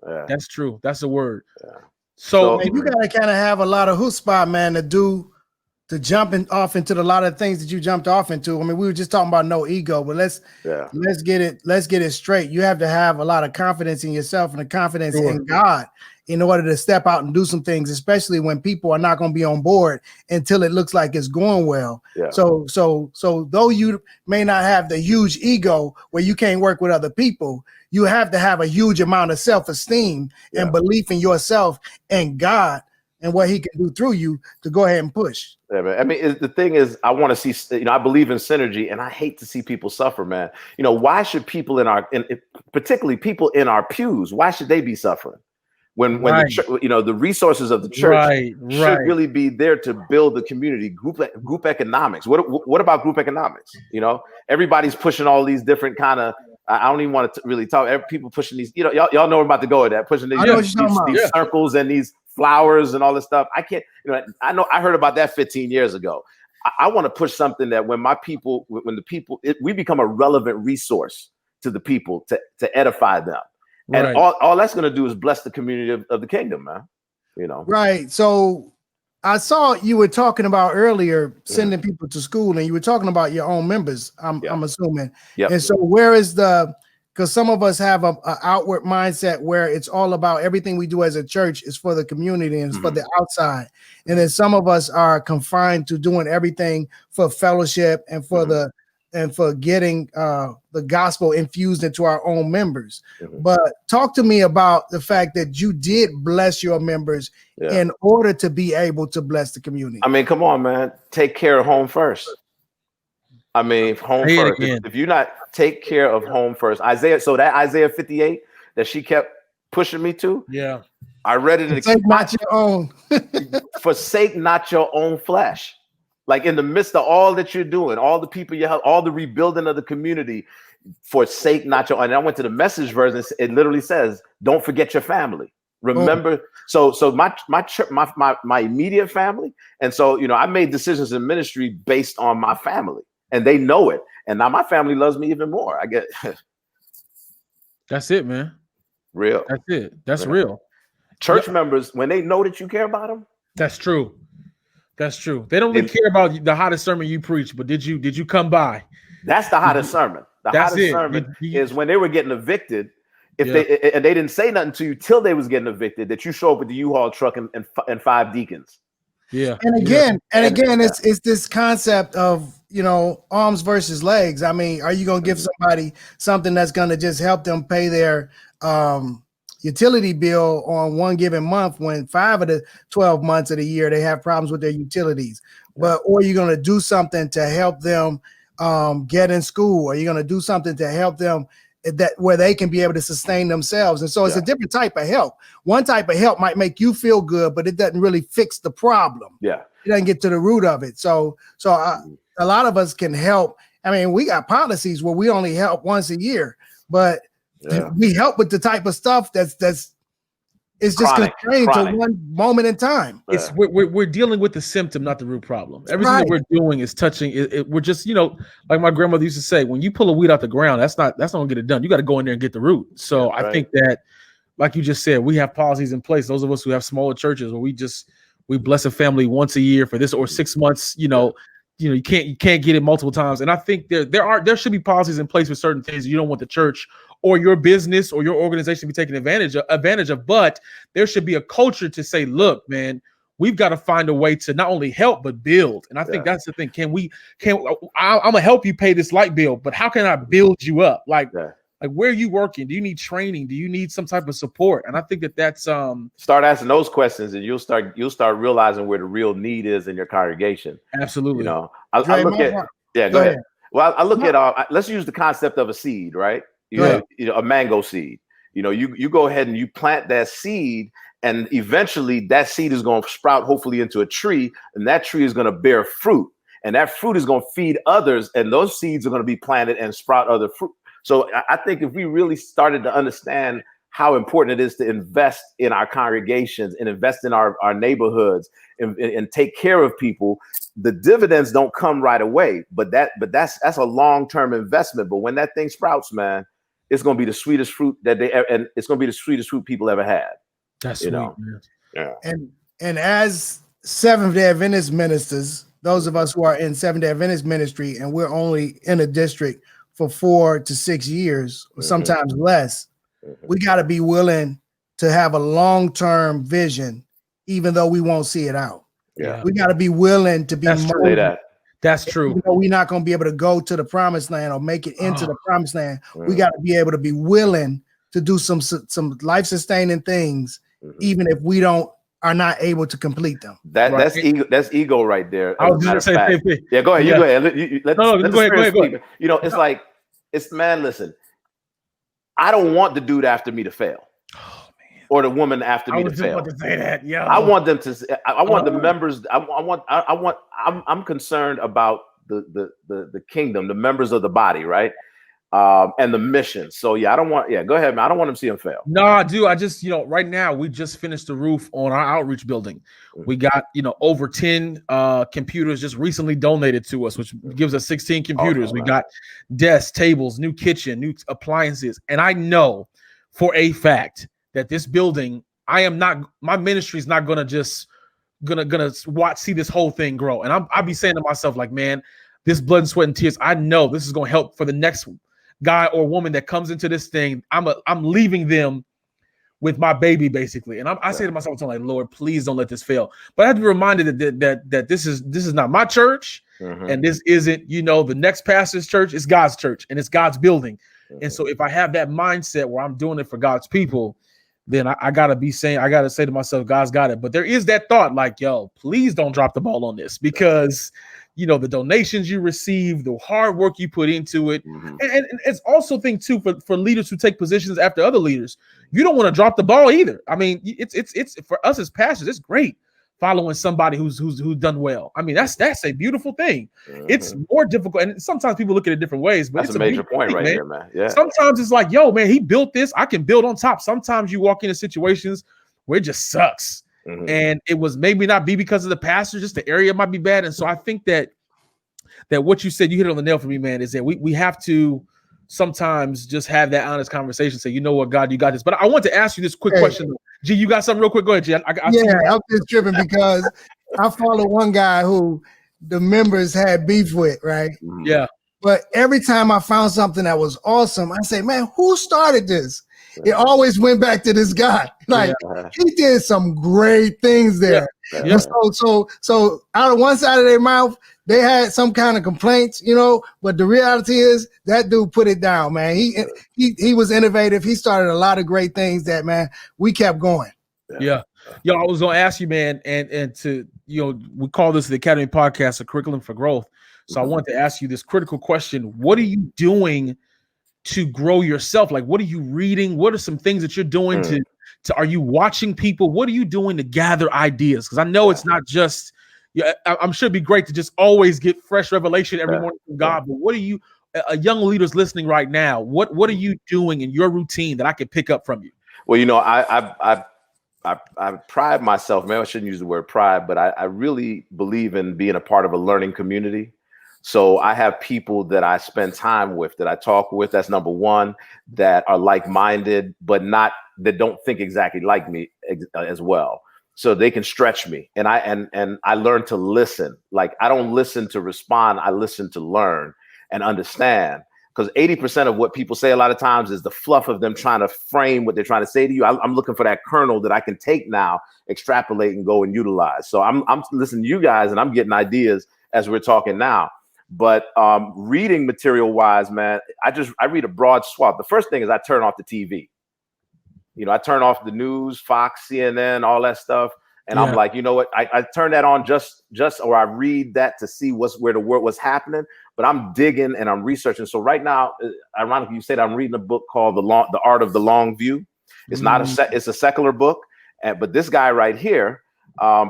That's true. That's a word. Yeah. So man, you got to kind of have a lot of chutzpah, man, to jumping off into a lot of things that you jumped off into. I mean, we were just talking about no ego, but let's get it straight. You have to have a lot of confidence in yourself and a confidence in God in order to step out and do some things, especially when people are not going to be on board until it looks like it's going well. Yeah. So though you may not have the huge ego where you can't work with other people, you have to have a huge amount of self-esteem and belief in yourself and God and what he can do through you to go ahead and push. Yeah, man. I mean, the thing is, I want to see, I believe in synergy and I hate to see people suffer, man. Why should people particularly people in our pews, why should they be suffering? When the resources of the church should really be there to build the community, group economics. What about group economics? Everybody's pushing all these different kind of, I don't even want to really talk. People pushing these, y'all know we're about to go at that, pushing these circles and these flowers and all this stuff. I can't, I heard about that 15 years ago. I want to push something that when we become a relevant resource to the people to edify them. And all that's going to do is bless the community of the kingdom, man. Right. So I saw you were talking about earlier sending people to school, and you were talking about your own members. I'm assuming. Yep. And so where is because some of us have a outward mindset where it's all about everything we do as a church is for the community and it's for the outside. And then some of us are confined to doing everything for fellowship and for for getting the gospel infused into our own members. But talk to me about the fact that you did bless your members in order to be able to bless the community. I mean, come on, man. Take care of home first. I mean, home first. If you not take care of home first, Isaiah 58 that she kept pushing me to. Yeah. I read it in Forsake not your own. Forsake not your own flesh. Like in the midst of all that you're doing, all the people you help, all the rebuilding of the community, forsake not your. And I went to the Message version. It literally says, "Don't forget your family." Remember, so my immediate family, and so I made decisions in ministry based on my family, and they know it. And now my family loves me even more. I get. That's it, man. Real. That's it. That's real. Church members, when they know that you care about them. That's true. That's true. They don't really care about the hottest sermon you preach, but did you come by? That's the hottest sermon. The hottest sermon is when they were getting evicted. If they didn't say nothing to you till they was getting evicted, that you show up with the U-Haul truck and 5 deacons. Yeah. And again, it's this concept of arms versus legs. I mean, are you gonna give somebody something that's gonna just help them pay their utility bill on one given month when 5 of the 12 months of the year they have problems with their utilities? But or you're gonna do something to help them get in school, or you're gonna do something to help them that where they can be able to sustain themselves. And so it's a different type of help. One type of help might make you feel good, but it doesn't really fix the problem. It doesn't get to the root of it. So a lot of us can help. I mean, we got policies where we only help once a year, but we help with the type of stuff that's it's just constrained to one moment in time. It's we're dealing with the symptom, not the root problem. Everything that we're doing is touching it. We're just, like my grandmother used to say, when you pull a weed out the ground, that's not gonna get it done. You got to go in there and get the root. So I think that, like you just said, we have policies in place. Those of us who have smaller churches where we bless a family once a year for this, or 6 months, you can't get it multiple times. And I think there should be policies in place for certain things you don't want the church or your business or your organization to be taken advantage of. But there should be a culture to say, look, man, we've got to find a way to not only help but build. And I think that's the thing. I'm gonna help you pay this light bill, but how can I build you up? Like where are you working? Do you need training? Do you need some type of support? And I think that's start asking those questions, and you'll start realizing where the real need is in your congregation. Absolutely. I look at go ahead. Well, I look at let's use the concept of a seed, right? A mango seed. You go ahead and you plant that seed, and eventually that seed is going to sprout, hopefully, into a tree, and that tree is going to bear fruit, and that fruit is going to feed others, and those seeds are going to be planted and sprout other fruit. So I think if we really started to understand how important it is to invest in our congregations and invest in our neighborhoods and take care of people, the dividends don't come right away, but that's a long-term investment. But when that thing sprouts, man, it's going to be the sweetest fruit and it's going to be the sweetest fruit people ever had. That's sweet, man. Yeah. And as Seventh-day Adventist ministers, those of us who are in Seventh-day Adventist ministry, and we're only in a district for 4 to 6 years, or sometimes less, we got to be willing to have a long-term vision, even though we won't see it out. We got to be willing to be molded. That's true. We're not going to be able to go to the promised land or make it into the promised land. We got to be able to be willing to do some life-sustaining things, even if we are not able to complete them. That's ego. That's ego right there. I was just saying. Yeah, go ahead. You go ahead. Go ahead. It's like man. Listen, I don't want the dude after me to fail. Or the woman after me to fail. To say that. Yeah. I want them to. I want the members. I'm concerned about the kingdom, the members of the body, right? And the mission. So I don't want. Go ahead, man. I don't want them to see him fail. No, I do. I just, right now we just finished the roof on our outreach building. We got, over 10 computers just recently donated to us, which gives us 16 computers. We got desks, tables, new kitchen, new appliances, and I know for a fact that this building, my ministry is not gonna just see this whole thing grow. And I'll be saying to myself, like, man, this blood and sweat and tears, I know this is gonna help for the next guy or woman that comes into this thing. I'm leaving them with my baby, basically. And I say to myself, I'm like, Lord, please don't let this fail. But I have to be reminded that this is not my church, and this isn't, the next pastor's church. It's God's church, and it's God's building. And so if I have that mindset where I'm doing it for God's people, then I gotta say to myself, God's got it. But there is that thought, like, yo, please don't drop the ball on this, because the donations you receive, the hard work you put into it, and it's also thing too for leaders who take positions after other leaders. You don't want to drop the ball either. I mean, it's for us as pastors, it's great following somebody who's done well. I mean, that's a beautiful thing. It's more difficult, and sometimes people look at it different ways, but that's it's a major point thing, right man. here, man. Yeah. Sometimes it's like, yo, man, he built this. I can build on top. Sometimes you walk into situations where it just sucks. And it was maybe not be because of the pastor, just the area might be bad. And so I think that what you said, you hit it on the nail for me, man, is that we have to sometimes just have that honest conversation. Say, you know what, God, you got this. But I want to ask you this quick question. G, you got something real quick? Go ahead, G. I'm just tripping because I follow one guy who the members had beef with, right? Yeah. But every time I found something that was awesome, I say, man, who started this? It always went back to this guy. Like he did some great things there. Yeah. So out of one side of their mouth, they had some kind of complaints, but the reality is that dude put it down, man. He was innovative. He started a lot of great things that, man, we kept going. Yeah. Yo, I was gonna ask you, man, and to we call this the Academy Podcast, a curriculum for growth. So I wanted to ask you this critical question. What are you doing to grow yourself? Like, what are you reading? What are some things that you're doing to are you watching people? What are you doing to gather ideas? Because I know it's not just, I'm sure it'd be great to just always get fresh revelation every morning from God. But what are you, young leaders listening right now, what are you doing in your routine that I can pick up from you? Well, I pride myself, man, I shouldn't use the word pride, but I really believe in being a part of a learning community. So I have people that I spend time with, that I talk with. That's number one, that are like-minded, but that don't think exactly like me as well. So they can stretch me. And I learn to listen. Like, I don't listen to respond. I listen to learn and understand. Because 80% of what people say a lot of times is the fluff of them trying to frame what they're trying to say to you. I'm looking for that kernel that I can take now, extrapolate, and go and utilize. So I'm listening to you guys, and I'm getting ideas as we're talking now. But reading material wise, man, I read a broad swath. The first thing is I turn off the TV. I turn off the news, Fox, CNN, all that stuff. And I'm like, you know what? I turn that on just or I read that to see what's happening. But I'm digging and I'm researching. So right now, ironically, you said I'm reading a book called The Art of the Long View. It's not it's a secular book. But this guy right here,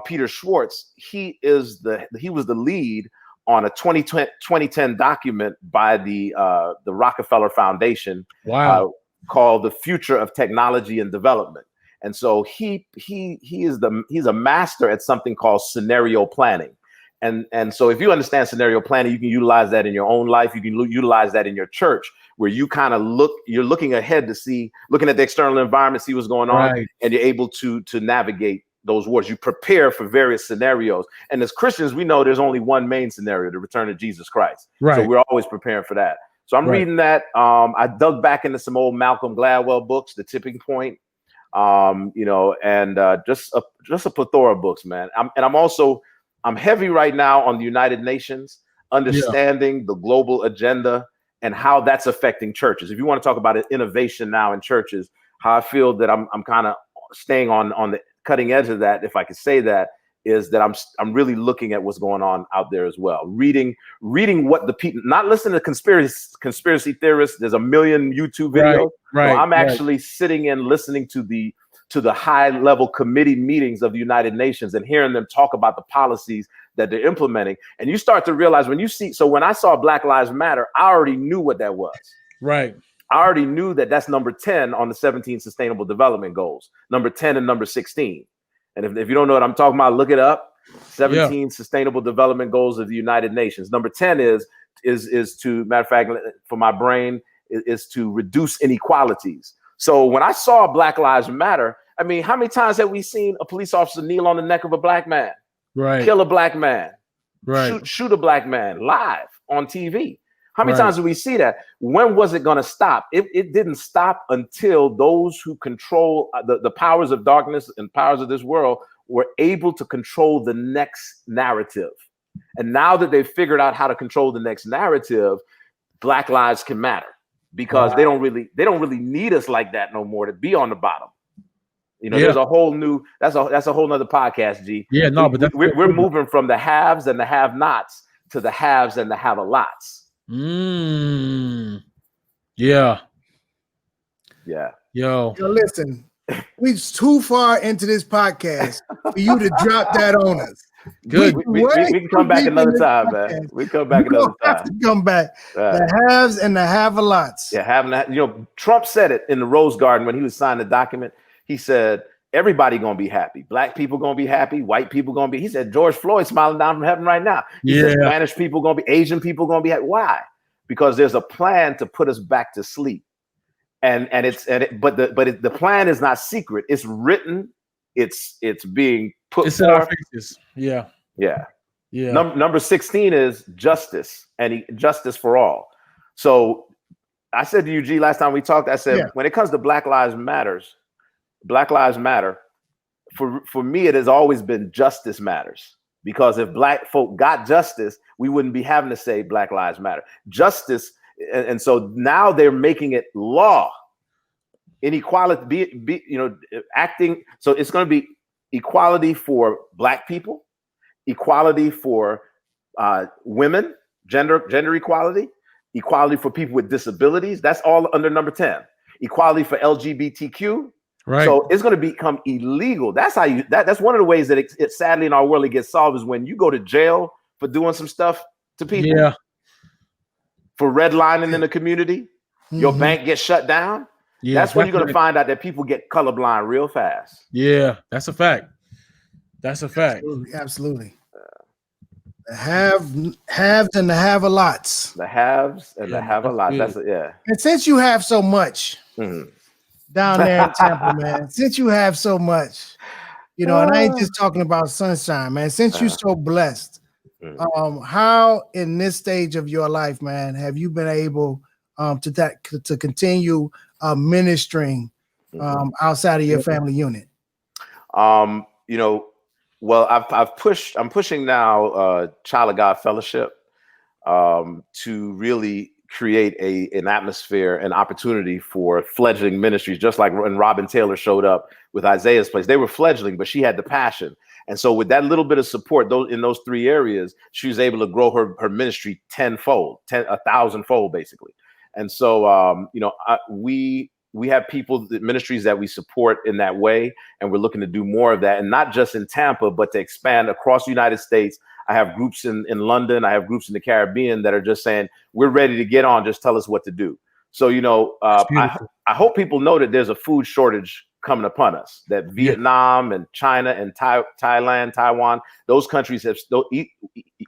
Peter Schwartz, he was the lead on a 2010 document by the Rockefeller Foundation. Wow. Called The Future of Technology and Development. And so he's a master at something called scenario planning. And so if you understand scenario planning, you can utilize that in your own life. You can utilize that in your church, where you kind of you're looking ahead looking at the external environment, see what's going on, and you're able to navigate those wars. You prepare for various scenarios. And as Christians, we know there's only one main scenario, the return of Jesus Christ. Right. So we're always preparing for that. So I'm reading that. I dug back into some old Malcolm Gladwell books, The Tipping Point, and just a plethora of books, man. I'm heavy right now on the United Nations, understanding the global agenda and how that's affecting churches. If you want to talk about innovation now in churches, how I feel that I'm kind of staying on the cutting edge of that, if I could say that, is that I'm really looking at what's going on out there as well. Reading what the people, not listening to conspiracy theorists. There's a million YouTube videos. Right. So I'm actually sitting and listening to the high level committee meetings of the United Nations and hearing them talk about the policies that they're implementing. And you start to realize when I saw Black Lives Matter, I already knew what that was. Right. I already knew that that's number 10 on the 17 Sustainable Development Goals, number 10 and number 16. And if you don't know what I'm talking about, look it up. 17 Sustainable Development Goals of the United Nations. Number 10 is to, matter of fact, for my brain, is to reduce inequalities. So when I saw Black Lives Matter, I mean, how many times have we seen a police officer kneel on the neck of a black man, kill a black man, shoot a black man live on TV? How many times do we see that? When was it going to stop? It didn't stop until those who control the powers of darkness and powers of this world were able to control the next narrative. And now that they've figured out how to control the next narrative, Black lives can matter, because they don't really need us like that no more to be on the bottom. There's a whole new, that's a whole nother podcast, G. Yeah, no, but we're moving from the haves and the have-nots to the haves and the have-a-lots. Yeah. Yo, listen, we too far into this podcast for you to drop that on us. Good. We can come back another time, man. We come back another time. Have to come back. The haves and the have-a-lots. Yeah, Trump said it in the Rose Garden when he was signing the document. He said, everybody gonna be happy. Black people gonna be happy. White people gonna be. He said, George Floyd smiling down from heaven right now. He said, Spanish people gonna be. Asian people gonna be happy. Why? Because there's a plan to put us back to sleep. But the plan is not secret. It's written. It's being put in our faces. Yeah. Number 16 is justice and justice for all. So I said to you, G, last time we talked, I said, when it comes to Black Lives Matter, for me, it has always been justice matters. Because if Black folk got justice, we wouldn't be having to say Black Lives Matter. Justice, and so now they're making it law. Inequality, acting. So it's going to be equality for Black people, equality for women, gender equality, equality for people with disabilities. That's all under number 10. Equality for LGBTQ. Right. So it's going to become illegal. That's how that's one of the ways that it sadly in our world it gets solved is when you go to jail for doing some stuff to people. Yeah. For redlining in the community, your bank gets shut down. Yeah, that's when you're going to find out that people get colorblind real fast. Yeah, that's a fact. That's a fact. Absolutely. The haves and the have-a-lots. The haves and the have-a-lots. That's it. Yeah. And since you have so much down there in Tampa, man, since you have so much, and I ain't just talking about sunshine, man. Since you're so blessed, how in this stage of your life, man, have you been able to continue ministering outside of your family unit? Well, I'm pushing now Child of God Fellowship to really create an atmosphere, an opportunity for fledgling ministries, just like when Robin Taylor showed up with Isaiah's Place. They were fledgling, but she had the passion. And so with that little bit of support in those three areas, she was able to grow her ministry 1,000-fold, basically. And so, we have people, ministries that we support in that way, and we're looking to do more of that, and not just in Tampa, but to expand across the United States. I have groups in London, I have groups in the Caribbean that are just saying, we're ready to get on, just tell us what to do. So, I hope people know that there's a food shortage coming upon us, that Vietnam and China and Thailand, Taiwan, those countries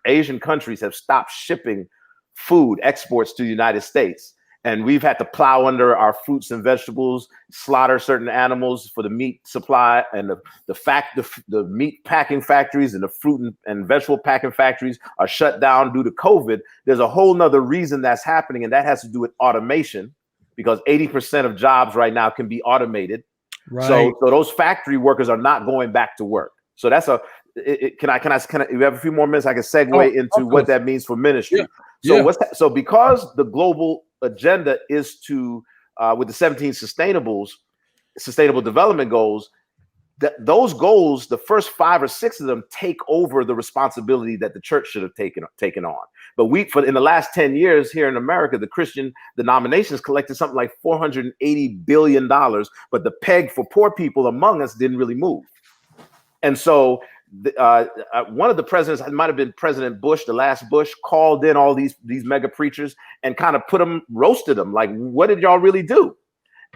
Asian countries have stopped shipping food exports to the United States. And we've had to plow under our fruits and vegetables, slaughter certain animals for the meat supply, and the meat packing factories and the fruit and vegetable packing factories are shut down due to COVID. There's a whole nother reason that's happening, and that has to do with automation, because 80% of jobs right now can be automated. Right. So those factory workers are not going back to work. So that's can I we have a few more minutes I can segue into what that means for ministry. Yeah. So because the global agenda is to with the 17 sustainable development goals, those goals, the first 5 or 6 of them take over the responsibility that the church should have taken on. But in the last 10 years here in America, the Christian denominations collected something like $480 billion, but the peg for poor people among us didn't really move. And so one of the presidents, it might have been President Bush, the last Bush, called in all these mega preachers and kind of roasted them. Like, what did y'all really do?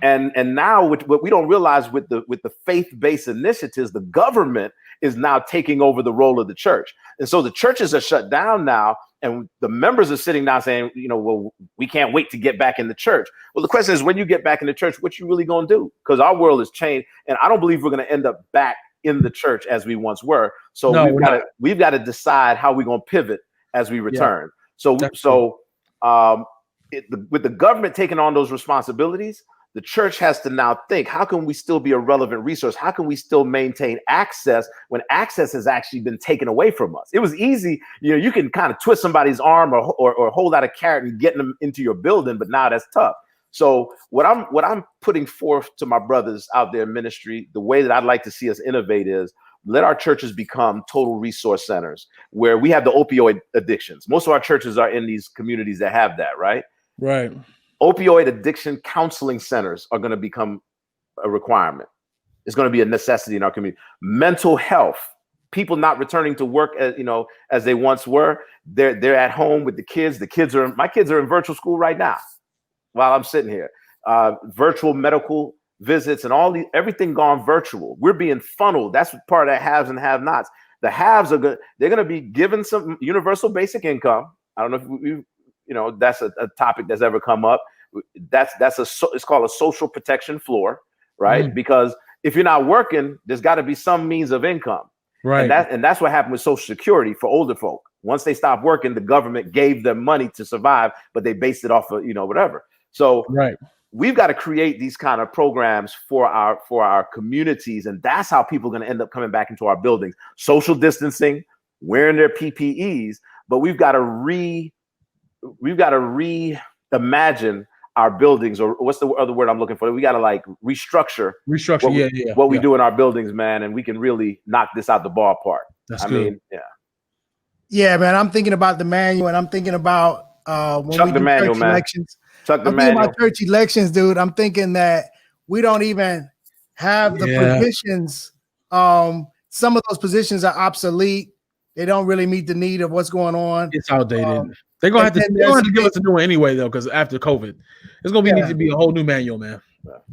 And now what we don't realize with the faith-based initiatives, the government is now taking over the role of the church. And so the churches are shut down now, and the members are sitting down saying, well, we can't wait to get back in the church. Well, the question is, when you get back in the church, what you really going to do? Because our world has changed, and I don't believe we're going to end up back in the church as we once were. So we've got to decide how we're going to pivot as we return. Yeah. With the government taking on those responsibilities, the church has to now think, how can we still be a relevant resource? How can we still maintain access when access has actually been taken away from us? It was easy. You can kind of twist somebody's arm or hold out a carrot and get them into your building, but now that's tough. So what I'm putting forth to my brothers out there in ministry, the way that I'd like to see us innovate is let our churches become total resource centers where we have the opioid addictions. Most of our churches are in these communities that have that, right? Right. Opioid addiction counseling centers are going to become a requirement. is going to be a necessity in our community. Mental health, people not returning to work as they once were. They're at home with the kids. My kids are in virtual school right now while I'm sitting here. Virtual medical visits and everything gone virtual. We're being funneled. That's part of the haves and have-nots. The haves are good. They're going to be given some universal basic income. I don't know if that's a topic that's ever come up. It's called a social protection floor, right? Because if you're not working, there's got to be some means of income, right? And that's what happened with Social Security for older folk. Once they stopped working, the government gave them money to survive, but they based it off of whatever. So we've got to create these kind of programs for our communities, and that's how people are going to end up coming back into our buildings. Social distancing, wearing their PPEs, but we've got to reimagine our buildings, or what's the other word I'm looking for? We got to restructure what we do in our buildings, man, and we can really knock this out the ballpark. That's good. Yeah, man. I'm thinking about the manual, and I'm thinking about when Chuck we the do manual, church man. elections. Chuck the I'm manual. thinking about church elections, dude. I'm thinking that we don't even have the positions. Some of those positions are obsolete. They don't really meet the need of what's going on. It's outdated. They're gonna have to give us a new one anyway, though, because after COVID, it's gonna need to be a whole new manual, man.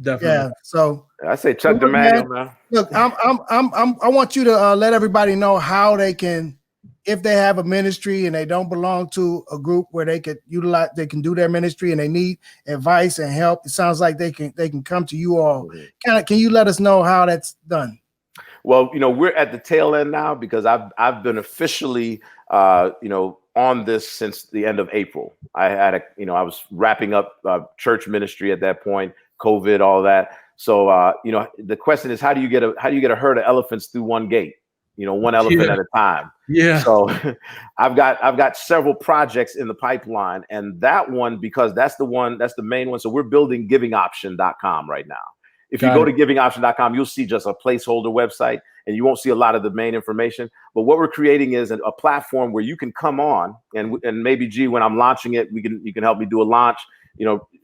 Definitely. Yeah. So I say Chuck the manual, man. Look, I want you to let everybody know how they can, if they have a ministry and they don't belong to a group where they could utilize, they can do their ministry and they need advice and help. It sounds like they can come to you all. Can you let us know how that's done? Well, we're at the tail end now because I've been officially, on this since the end of April. I had I was wrapping up church ministry at that point, COVID, all that. So, the question is, how do you get a herd of elephants through one gate? One elephant at a time. Yeah. So I've got several projects in the pipeline, and that one, because that's the main one. So we're building givingoption.com right now. If you go to givingoption.com, you'll see just a placeholder website, and you won't see a lot of the main information. But what we're creating is a platform where you can come on, and maybe, G, when I'm launching it, you can help me do a launch.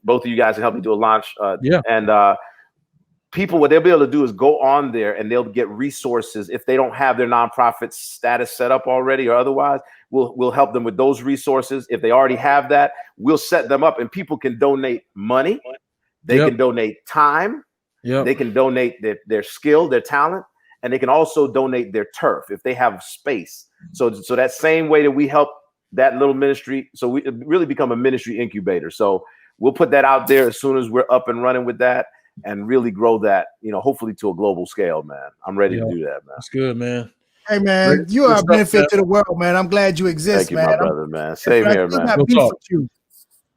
Both of you guys can help me do a launch. And people, what they'll be able to do is go on there, and they'll get resources. If they don't have their nonprofit status set up already or otherwise, we'll help them with those resources. If they already have that, we'll set them up, and people can donate money. They can donate time. They can donate their skill, their talent, and they can also donate their turf if they have space. So that same way that we help that little ministry, so we really become a ministry incubator. So we'll put that out there as soon as we're up and running with that, and really grow that, hopefully to a global scale, man. I'm ready to do that, man. That's good, man. Hey, man, you are a benefit to the world, man. I'm glad you exist, Thank you, man. my brother, man. Same here, man.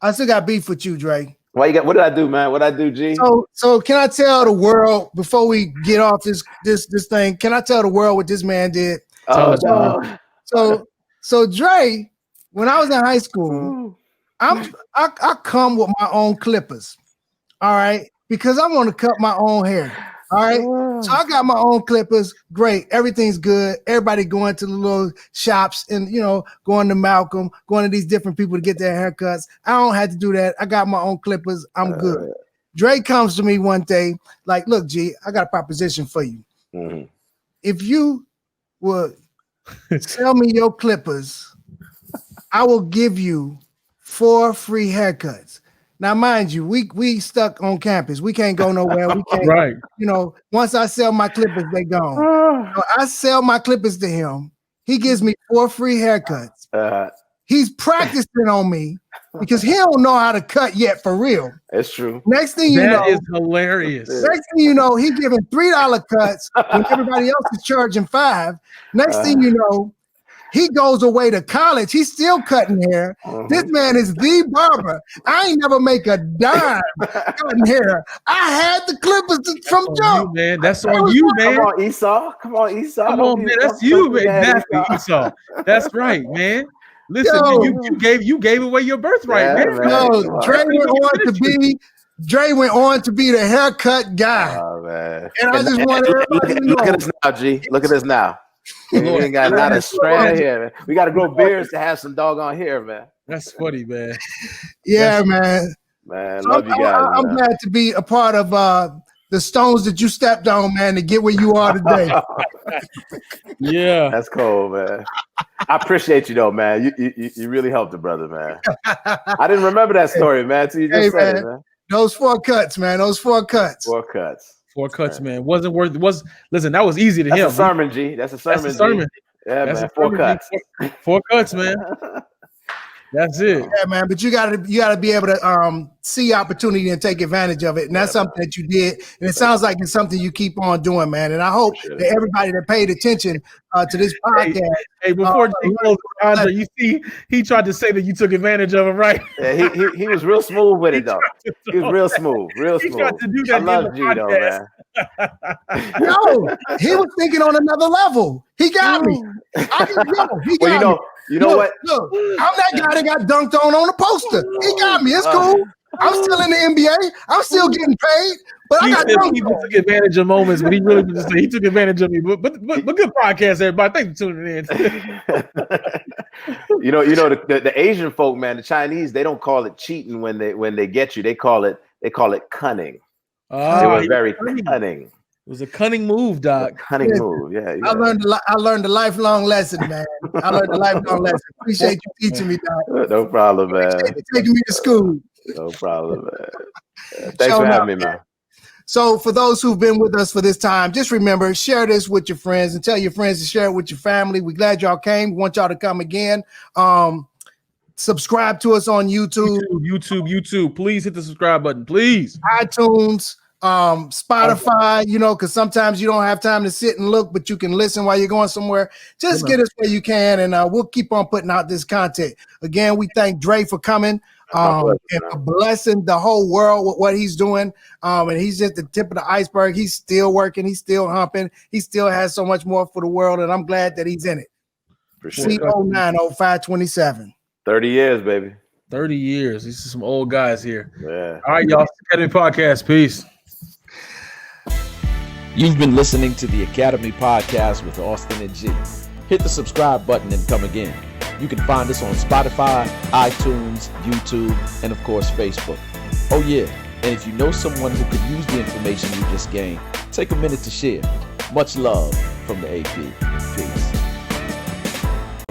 I still got beef with you, Dre. What did I do, man? What did I do, G? So can I tell the world, before we get off this thing, can I tell the world what this man did? So Dre, when I was in high school, I come with my own clippers, all right, because I want to cut my own hair. All right. So I got my own clippers. Great. Everything's good. Everybody going to the little shops and, going to Malcolm, going to these different people to get their haircuts. I don't have to do that. I got my own clippers. I'm good. Dre comes to me one day like, look, G, I got a proposition for you. Mm-hmm. If you would sell me your clippers, I will give you 4 free haircuts. Now, mind you, we stuck on campus. We can't go nowhere. We can't, right. Once I sell my clippers, they gone. So I sell my clippers to him. He gives me 4 free haircuts. He's practicing on me because he don't know how to cut yet for real. It's true. Next thing you know, that is hilarious. Next thing you know, he giving $3 cuts when everybody else is charging $5. Next thing you know, he goes away to college. He's still cutting hair. This man is the barber. I ain't never make a dime cutting hair. I had the clippers from jump. Man, that's on you, man. Come on, Esau. Come on, man. That's you, man. Exactly, Esau. That's right, man. Listen, you gave away your birthright, man. No, Dre went on to be the haircut guy. Oh, man. And I just want everybody to know. Look at us now, G. Look at us now. We ain't got not a strand of hair, man. We got to grow beards to have some doggone hair, man. That's funny, man. Yeah, man. Man, love you guys. I'm glad to be a part of the stones that you stepped on, man, to get where you are today. Yeah, that's cool, man. I appreciate you though, man. You really helped the brother, man. I didn't remember that story, man. So you just said it, man. Those 4 cuts, man. Those 4 cuts. 4 cuts. 4 cuts, man. Wasn't worth. Listen, that was easy to him. That's a sermon, G. That's a sermon. G. Yeah, that's man. 4 cuts. 4 cuts, man. That's it. Yeah, man. But you gotta be able to see opportunity and take advantage of it. And that's something that you did. And it sounds like it's something you keep on doing, man. And I hope that everybody that paid attention to this podcast. Hey, before you goes, Andre, you see, he tried to say that you took advantage of him, right? Yeah, he was real smooth with it though. He was real smooth, real smooth. He tried to do that. I love G though, man. No, he was thinking on another level. He got me. He got me. You know what? Look, I'm that guy that got dunked on the poster. He got me. It's cool. I'm still in the NBA. I'm still getting paid. But I got dunked on. Took advantage of moments, but he really just he took advantage of me. But good podcast, everybody. Thanks for tuning in. the Asian folk, man, the Chinese, they don't call it cheating when they get you. They call it cunning. They were very cunning. It was a cunning move, Doc. Cunning move, yeah. I learned a lifelong lesson, man. Appreciate you teaching me, Doc. No problem, man. Appreciate you taking me to school. No problem, man. Thanks for having me, man. So for those who've been with us for this time, just remember, share this with your friends and tell your friends to share it with your family. We're glad y'all came. We want y'all to come again. Subscribe to us on YouTube. YouTube. Please hit the subscribe button, please. iTunes. Spotify, because sometimes you don't have time to sit and look, but you can listen while you're going somewhere. Just get us where you can, and we'll keep on putting out this content. Again, we thank Dre for coming and for blessing the whole world with what he's doing. And he's just the tip of the iceberg. He's still working. He's still humping. He still has so much more for the world, and I'm glad that he's in it. C090527. 30 years, baby. 30 years. These are some old guys here. Yeah. All right, y'all. Academy Podcast. Peace. You've been listening to the Academy Podcast with Austin and G. Hit the subscribe button and come again. You can find us on Spotify, iTunes, YouTube, and of course, Facebook. Oh yeah, and if you know someone who could use the information you just gained, take a minute to share. Much love from the AP. Peace.